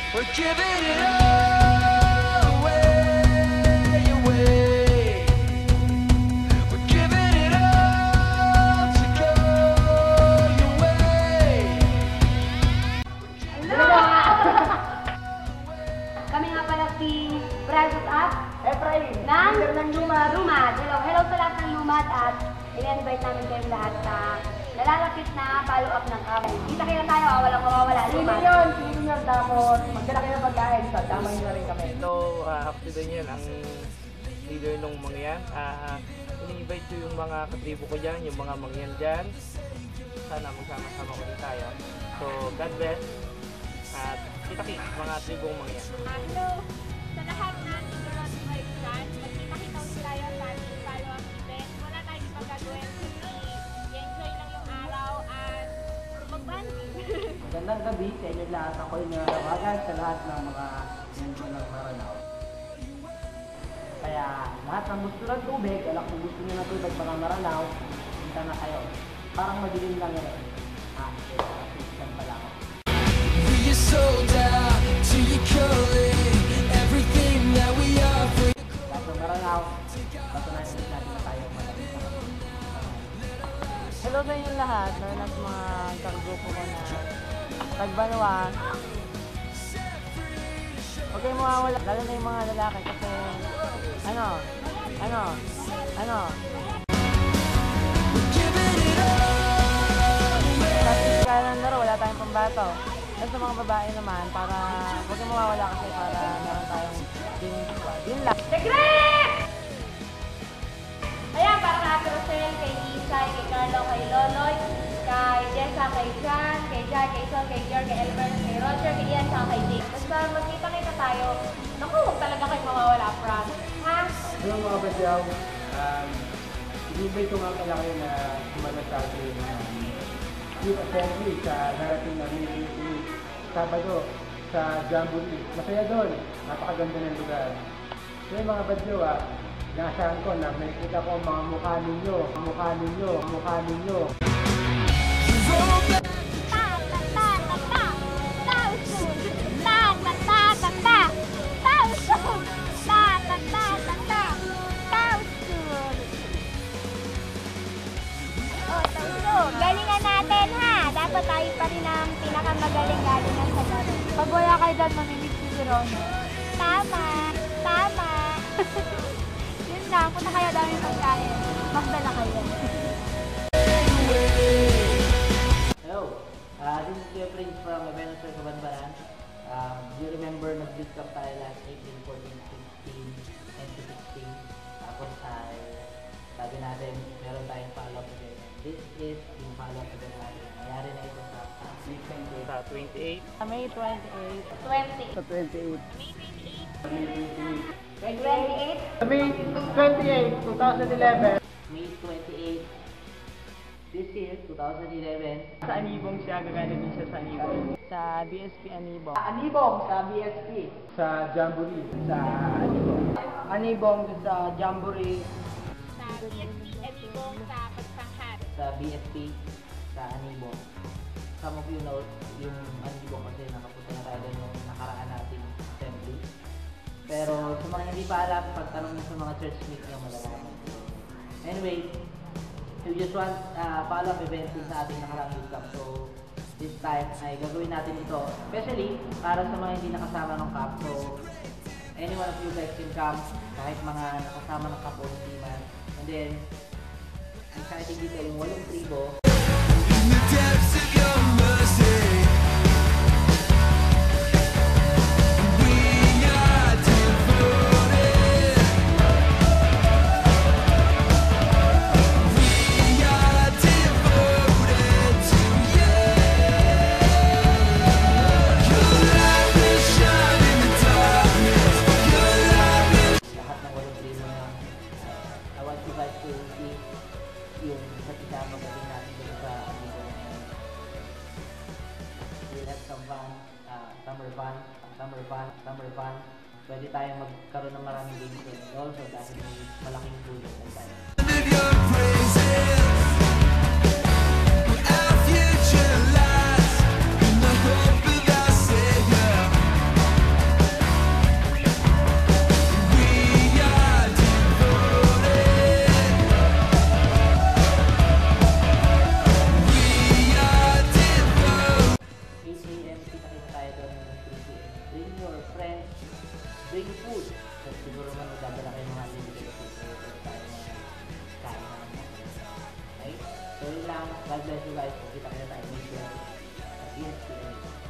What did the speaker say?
We're giving it all away, away. We're giving it all to go your way. Kami nga pala si Brazos at Efrain, ng Lumad. Hello sa lahat ng Lumad at in-invite namin kayong lahat sa nalalapit na follow-up ng kami. Kita tayo, walang mawawala. Lumad. Sino yun, tapos magdala kayo ng pagkain, so damay nyo rin kami. So, actually yun, ang leader ng mga yan. In-invite ko yung mga katribo ko dyan, yung mga mangyan dyan. Sana magsama-sama ko din tayo. So, God bless. At kita-kita mga tribong mangyan. Hello sa lahat ng ignorant vibes dyan. Magkita-kita ulit tayo sa ating follow-up event. Wala tayong ibang gagawin kundi i-enjoy lang yung araw at mag-bonding. Magandang gabi sa inyo lahat. Ako yung narawagan sa lahat ng mga membro ng Maranao. Kaya lahat ng gusto ng tubig, alak kung gusto nyo ng tubig mga Maranao, punta na kayo. Parang madilim lang yun eh. Assistant pala ako. We are sold out to your calling, everything that we offer. Lahat ng Maranao, patunayan ulit natin na tayo malapit sa kanya. Hello sa inyo lahat, lalo na sa mga kagrupo ko na tagbanwa. Huwag kayong mawawala, lalo na yung mga lalaki kasi ano, tapos kaya ng laro, wala tayong pambato. Tapos sa mga babae naman, para huwag kayong mawawala kasi para meron tayong team squad. Yun lang. Secret! Ayan, para kay Ate Rosel, kay Isay, kay Carlo, kay Loloy, kay Jessa, kay Jan, kay Jai, kay Sol, kay George, kay Elmer, kay Roger, kay Ian, saka kay Jake. Basta magkita-kita tayo. Naku, huwag talaga kayo mawawala, Frank. Ha? Hello mga Badyaw, i-invite ko nga pala kayo na sumala sa ating youth assembly sa narating namin yung Sabado sa Jamboree. Masaya doon, napakaganda ng lugar. So yung mga Badyaw, inasahan ko na nakikita ko ang mga mukha ninyo. Galingan natin ha! Dapat tayo pa rin ang pinakamagaling galingan sa laro. Pag wala kayo dyan, mamimix si Ronnie. Tama! Yun lang, kung na kayo dami pagkain, magdala kayo. Hello, this is your friends from Ebenezer Cabanbaran. Do you remember nag-beat cup tayo last April 14, 15, and 16? Tapos sabi natin, meron tayong follow-up event. This is yung follow-up event natin. Nangyari na ito sa Sa 28. May 28. 20. Sa 28. May 28. May 28, 2011. May 28, this year, 2011. Sa Anibong siya, gagana din siya sa Anibong. Sa BSP Anibong. Anibong sa BSP. Sa Jamboree. Sa Anibong. Anibong sa Jamboree. Sa BSP Anibong sa Pagsanghat. Sa BSP sa Anibong. Some of you know yung Anibong kasi nakapunta na tayo nung nakaraan nating assembly. Pero sa mga hindi pa alam, pagtanong nyo sa mga church meet nyo, malalaman. Anyway, we just want follow-up event sa ating nakarang youth camp. So, this time ay gagawin natin ito. Especially para sa mga hindi nakasama ng camp. So, any one of you guys can come, kahit mga nakasama ng camp o hindi man. And then, exciting dito yung 8 tribo. In the depths of your mercy, we are devoted. We are devoted to you. Your light will shine in the darkness. Your light will. Lahat ng 8 tribo na I want you guys to see yung isa't isa magaling natin dito sa Amigo. We'll have some fun, summer fun. Pwede tayong magkaroon ng maraming games and also dahil may malaking tulong na tayo. Of your praises, our future lies in the hope of our Savior. lang. God bless you guys. Kita kita tayo next year. At ESPN.